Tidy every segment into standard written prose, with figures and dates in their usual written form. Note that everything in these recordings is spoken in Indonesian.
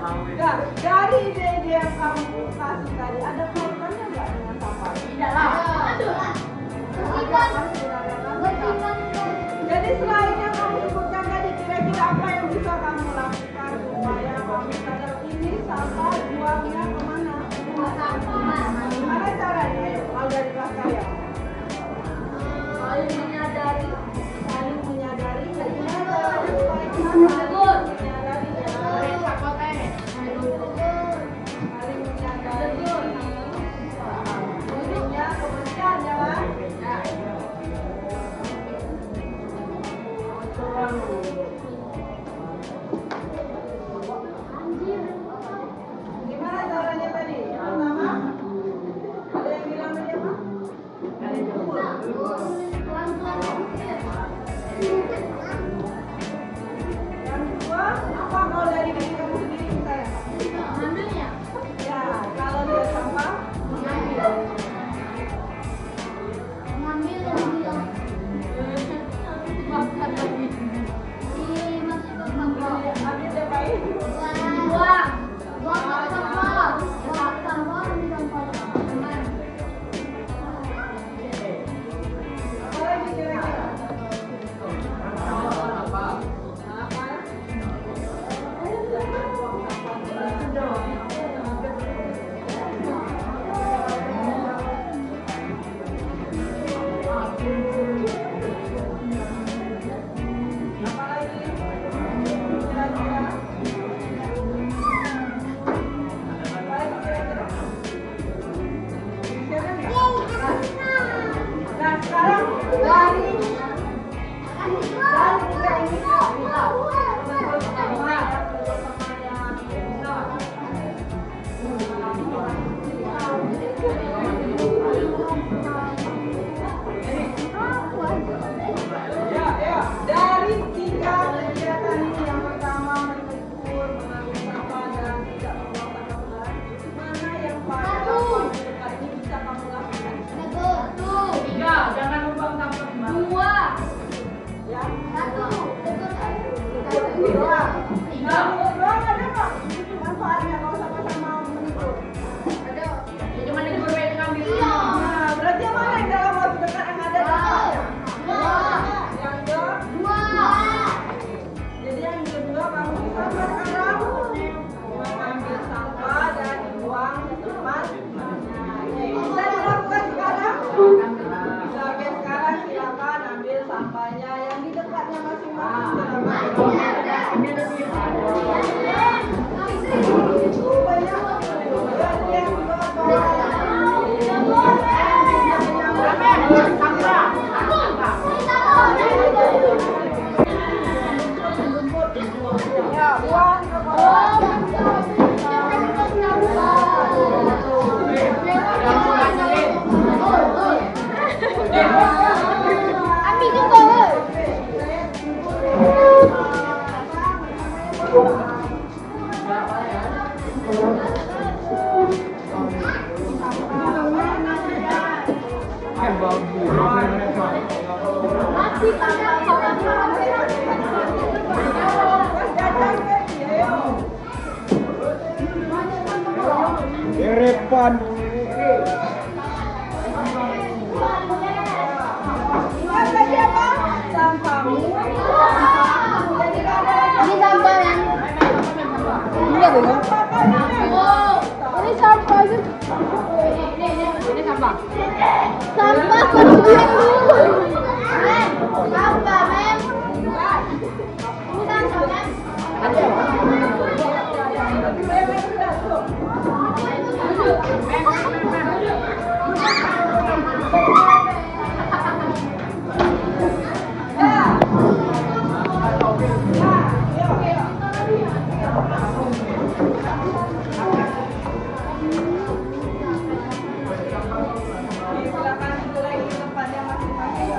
Nah, dari ide-ide yang kamu kasih tadi, ada kaitannya nggak dengan sampah? Tidak lah. Jadi selain yang kamu sebutkan tadi, kira-kira apa yang bisa kamu lakukan supaya kamu sadar ini sampah buangnya kemana? Gimana caranya? Kalau dari kelas saya. Saling menyadari. Jadi gimana caranya supaya kita saling menyadari ya? Saling menyadari. Ujungnya kebersihan ya kan? Gimana caranya tadi? Pertama, ada yang bilang tadi apa? Yang kedua, apa kalau dari diri kamu sendiri misalnya? Ambilnya. Ya, kalau dia sampah, Mengambil yang bilang. Makan lagi. Dimasukkan sampah. ambil dia baik. Buang. Buang sampah. Buang sampah di sampah. Teman. Apa lagi kira-kira? Apa? Apa lagi? Kira-kira? Apa lagi kira-kira? Siapa nggak? Nah, sekarang dari tiga ini dari tiga kegiatan ini, yang pertama mencukur, mengambil sampah dan tidak membuang sampah sembarangan, mana yang paling dekat ini bisa kamu lakukan? Tiga. Jangan membuang sampah sembarangan. Dua. Ya, Satu. dua. Tiga. Doang ada nggak manfaatnya kalau sama-sama mencukur? Ada. Ya cuma itu berbeda ngambil. Nah, berarti yang mana yang dalam waktu dekat yang ada dampaknya? Yang kedua, jadi yang kedua kamu bisa sekarang mengambil sampah dan dibuang di tempat. Bisa dilakukan sekarang? Bisa. Oke, sekarang silakan ambil sampahnya yang di dekatnya masing-masing. Banyak. Berarti yang ya, buang ke bawah. Ambil juga. Erepan. Ingat tadi apa? Sampahmu. Jadi nggak ada lagi. Ini sampah yang Iya dong. ini sampah itu. Ini sampah. Sampah kemudian dulu. Sampah mem. Ini sampah mem. Ada apa? Silakan itu lagi tempatnya masing-masing.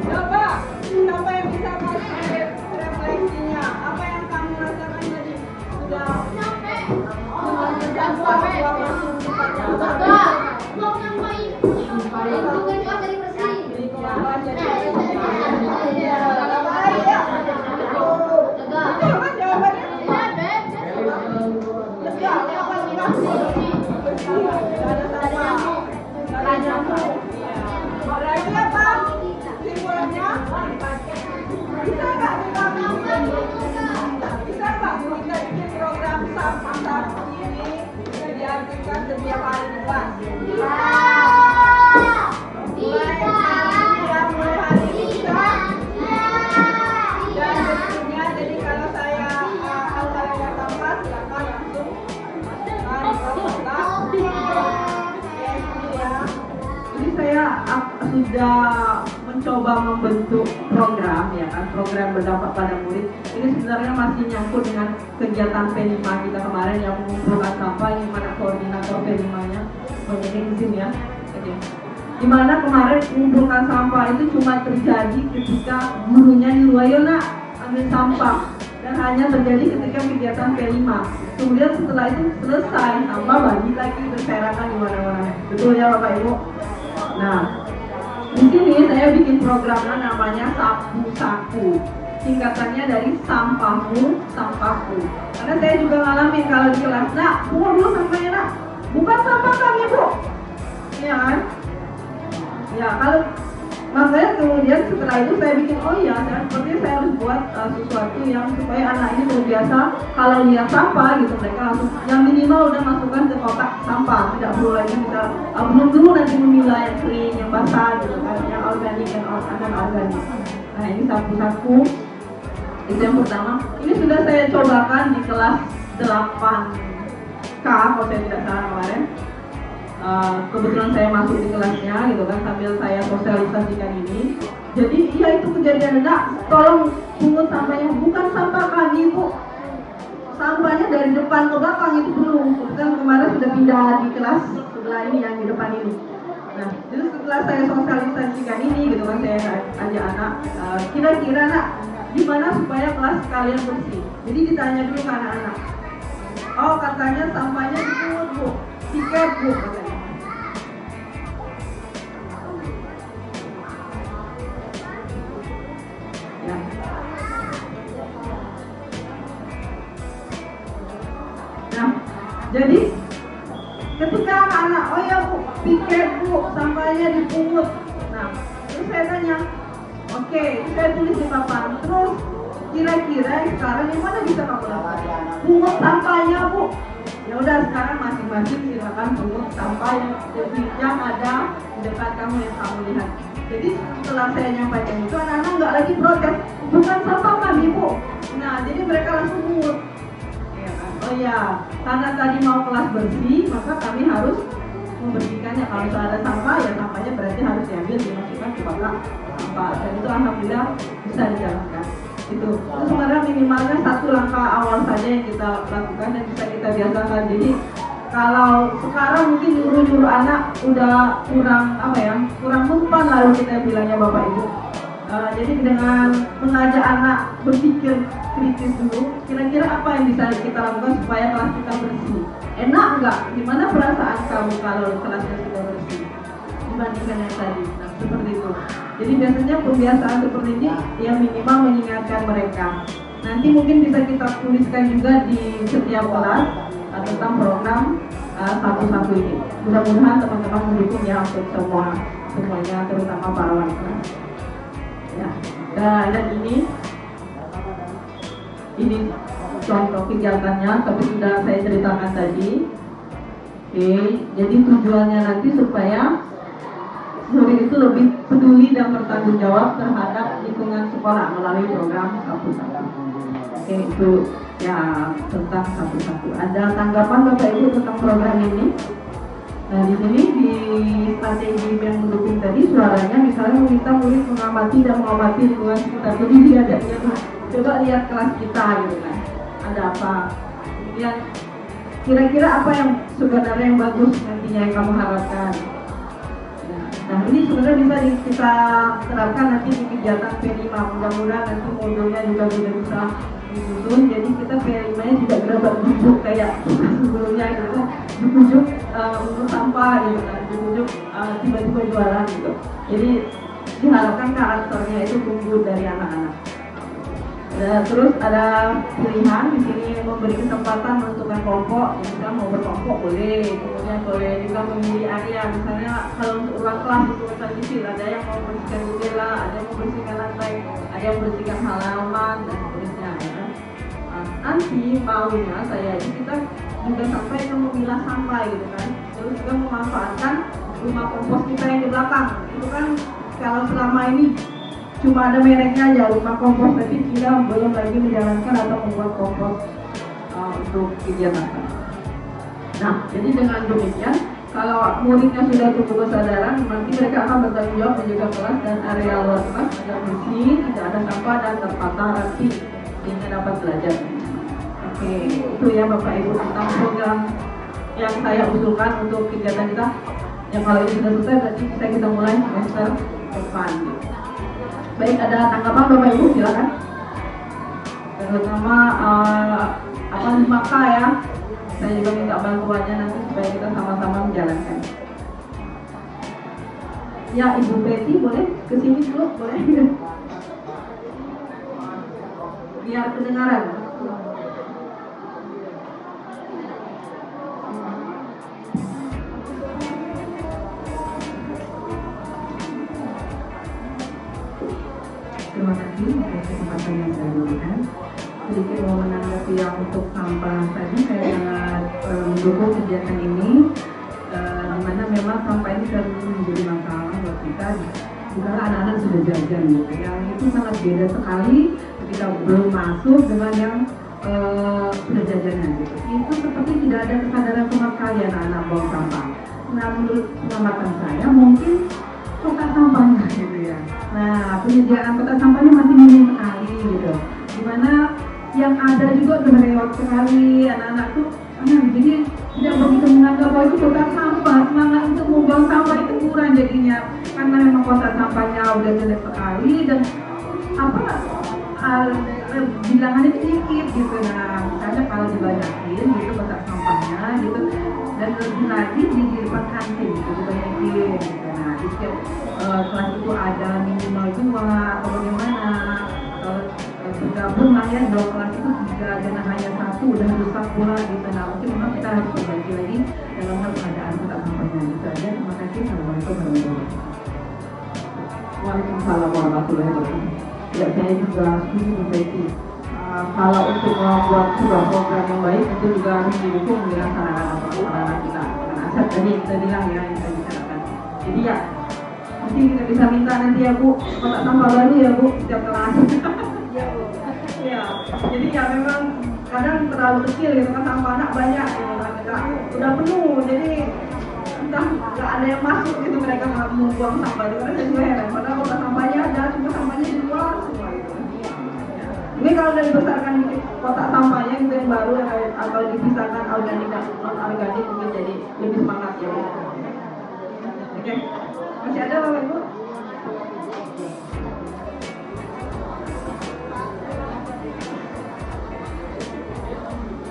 Coba, siapa yang bisa kasih refleksinya? Apa yang kamu rasakan tadi? Sudah jawabannya. ada sampah. Ada nyamuk. Berarti apa? Simpulannya? Bisa nggak kita bikin program sampah ini diartikan setiap hari di kelas? Mulai hari ini bisa. Dan berikutnya, jadi kalau kalian nggak sampah, silakan langsung masukkan di program. Ya. Jadi saya sudah mencoba membentuk program, ya kan, program berdampak pada murid. Ini sebenarnya masih nyangkut dengan kegiatan P5 kita kemarin yang mengumpulkan sampah, yang mana koordinator P5-nya banyak izin ya. Oke. Di mana kemarin mengumpulkan sampah itu cuma terjadi ketika gurunya nyuruh ayo nak ambil sampah, dan hanya terjadi ketika kegiatan P5. Kemudian setelah itu selesai, sampah bagi lagi berserakan di mana-mana. Betul ya Bapak Ibu? Nah, di sini saya bikin programnya namanya Sapu Saku. Singkatannya dari sampahmu, sampahku. Karena saya juga ngalamin kalau di kelas, nak, pungut dulu sampahnya nak. Bukan sampah kami Bu. Iya kan? Ya, kalau makanya kemudian setelah itu saya bikin, oh iya, sepertinya saya harus buat sesuatu yang supaya anak ini terbiasa kalau lihat sampah gitu, mereka langsung yang minimal udah masukkan ke kotak sampah, tidak perlu lagi misal belum dulu nanti memilah yang kering, yang basah gitu kan, yang organik dan anorganik. Nah ini sapu-saku itu yang pertama. Ini sudah saya cobakan di kelas 8K kalau saya tidak salah kemarin. Kebetulan saya masuk di kelasnya gitu kan, sambil saya sosialisasikan ini. Jadi iya itu kejadian, nak tolong pungut sampahnya, bukan sampah kami Bu, sampahnya dari depan ke belakang itu belum. Kebetulan kemarin sudah pindah di kelas sebelah ini yang di depan ini. Nah jadi setelah saya sosialisasikan ini gitu kan, saya ajak anak, kira-kira nak gimana supaya kelas kalian bersih. Jadi ditanya dulu ke anak-anak, oh katanya sampahnya dipungut Bu, tiket Bu katanya. Ya. Nah, jadi ketika anak-anak, oh ya Bu, tiket Bu, sampahnya dipungut. Nah, terus saya tanya, oke, saya tulis di papan. Terus kira-kira sekarang yang mana bisa kamu lakukan? Pungut sampahnya Bu. Ya udah sekarang masing-masing silakan pungut sampah yang ada di dekat kamu yang kamu lihat. Jadi setelah saya nyampaikan itu, anak-anak nggak lagi protes, bukan sampah kami Bu. Nah jadi mereka langsung pungut. Ya kan? Oh ya, karena tadi mau kelas bersih, maka kami harus membersihkannya. Kalau ada sampah, ya sampahnya berarti harus diambil, dimasukkan ke kotak sampah. Dan itu alhamdulillah bisa dijalankan. Itu sebenarnya minimalnya satu langkah awal saja yang kita lakukan dan bisa kita biasakan. Jadi kalau sekarang mungkin nyuruh anak udah kurang mempan lalu kita bilangnya Bapak Ibu. Jadi dengan mengajak anak berpikir kritis dulu, kira-kira apa yang bisa kita lakukan supaya kelas kita bersih. Enak nggak? Gimana perasaan kamu kalau kelasnya sudah bersih dibandingkan yang tadi? Nah, seperti itu. Jadi biasanya pembiasaan seperti ini yang minimal mengingatkan mereka. Nanti mungkin bisa kita tuliskan juga di setiap kelas tentang program satu-satu ini. Mudah-mudahan teman-teman mendukung ya untuk semuanya, terutama para wanita. Ya. Dan ini contoh kegiatannya, tapi sudah saya ceritakan tadi. Oke, jadi tujuannya nanti supaya murid itu lebih peduli dan bertanggung jawab terhadap lingkungan sekolah melalui program Sapu-Saku. Oke, itu ya tentang Sapu-Saku. Ada tanggapan Bapak Ibu tentang program ini? Nah, di sini di strategi yang mendukung tadi suaranya misalnya meminta murid mengamati dan mengobati lingkungan sekitar. Jadi dia ada coba lihat kelas kita gitu kan. Ada apa? Kemudian kira-kira apa yang sebenarnya yang bagus nantinya yang kamu harapkan. Nah ini sebenarnya bisa kita terapkan nanti di kegiatan P5. Mudah-mudahan nanti modulnya juga sudah bisa disusun. Jadi kita P5-nya tidak gerabak bujuk kayak sebelumnya gitu, dibujuk untuk sampah gitu kan, dibujuk tiba-tiba jualan gitu. Jadi diharapkan karakternya itu tumbuh dari anak-anak. Terus ada pilihan di sini memberi kesempatan menentukan kelompok, misalnya mau berkelompok boleh, kemudian boleh juga memilih area, misalnya kalau untuk ruang kelas itu bisa kecil, ada yang mau bersihkan jendela, ada yang mau bersihkan lantai, ada yang bersihkan halaman dan seterusnya. Ya. Nanti maunya saya kita juga sampai ke memilah sampah gitu kan, terus juga memanfaatkan rumah kompos kita yang di belakang. Itu kan kalau selama ini cuma ada mereknya aja rumah kompos, tapi kita belum lagi menjalankan atau membuat kompos untuk kegiatan. Nah, jadi dengan demikian, kalau muridnya sudah tumbuh kesadaran, nanti mereka akan bertanggung jawab menjaga kelas dan area luar kelas agar bersih, tidak ada sampah dan tertata rapi sehingga dapat belajar. Oke, itu ya Bapak Ibu tentang program yang saya usulkan untuk kegiatan kita. Yang kalau ini sudah selesai, berarti bisa kita mulai semester depan. Baik, ada tanggapan Bapak Ibu, silakan. Terutama di Maka ya, saya juga minta bantuannya nanti supaya kita sama-sama menjalankan. Ya, Ibu Betty boleh kesini dulu, boleh? Biar kedengaran. Terima kasih atas kesempatan yang saya berikan. Sedikit mau menanggapi yang untuk sampah tadi, saya sangat mendukung kegiatan ini, di mana memang sampah ini selalu menjadi masalah buat kita. Jika anak-anak sudah jajan, gitu, yang itu sangat beda sekali ketika belum masuk dengan yang sudah jajanan. Gitu. Itu seperti tidak ada kesadaran sama sekali anak-anak buang sampah. Nah, menurut pengamatan saya mungkin kotak sampahnya gitu ya. Nah, penyediaan kotak sampahnya masih minim sekali gitu. Dimana yang ada juga udah lewat sekali, anak-anak tuh jadi tidak begitu menganggap bahwa itu kotak sampah. Semangat untuk membuang sampah itu kurang jadinya, karena memang kotak sampahnya udah jelek sekali dan bilangannya sedikit gitu. Nah, misalnya kalau dibanyakin gitu kotak sampahnya gitu, dan lebih lagi di depan kantin gitu dibanyakin gitu. Nah, di setiap kelas itu ada minimal 2 atau bagaimana, bergabung lah ya, 2 kelas itu 3 dan hanya 1 udah rusak pula gitu. Nah, mungkin memang kita harus berbagi lagi dalam hal pengadaan kotak sampahnya. Itu aja, terima kasih. Assalamualaikum warahmatullahi wabarakatuh. Waalaikumsalam warahmatullahi wabarakatuh. Ya, saya juga setuju Bu Betty. Kalau untuk membuat sebuah program yang baik itu juga harus didukung dengan sarana kita. Karena aset tadi kita bilang ya, yang kita bicarakan. Jadi ya, mungkin kita bisa minta nanti ya Bu, kotak sampah baru ya Bu, setiap kelas. Ya, jadi ya memang kadang terlalu kecil gitu kan, sampah anak banyak gitu kan, udah penuh, jadi entah nggak ada yang masuk gitu, mereka nggak mau buang sampah itu kan, saya juga heran. Padahal kotak sampahnya ada, cuma sampahnya di luar semua gitu. Ini kalau udah dibesarkan kotak sampahnya gitu yang baru atau dipisahkan organik dan non organik mungkin jadi lebih semangat ya. Oke, masih ada Bapak Ibu?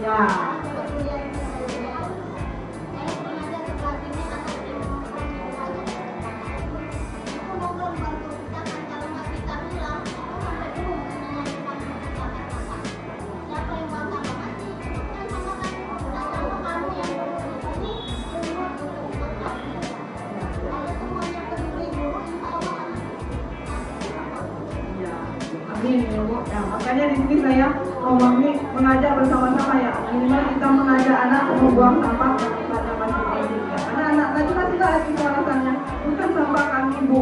Ya. Ya, makanya di sini saya mengajak bersama-sama ya, minimal kita mengajak anak membuang sampah pada masing-masing ya. Karena anak tadi masih ada alasannya, bukan sampah kami Bu,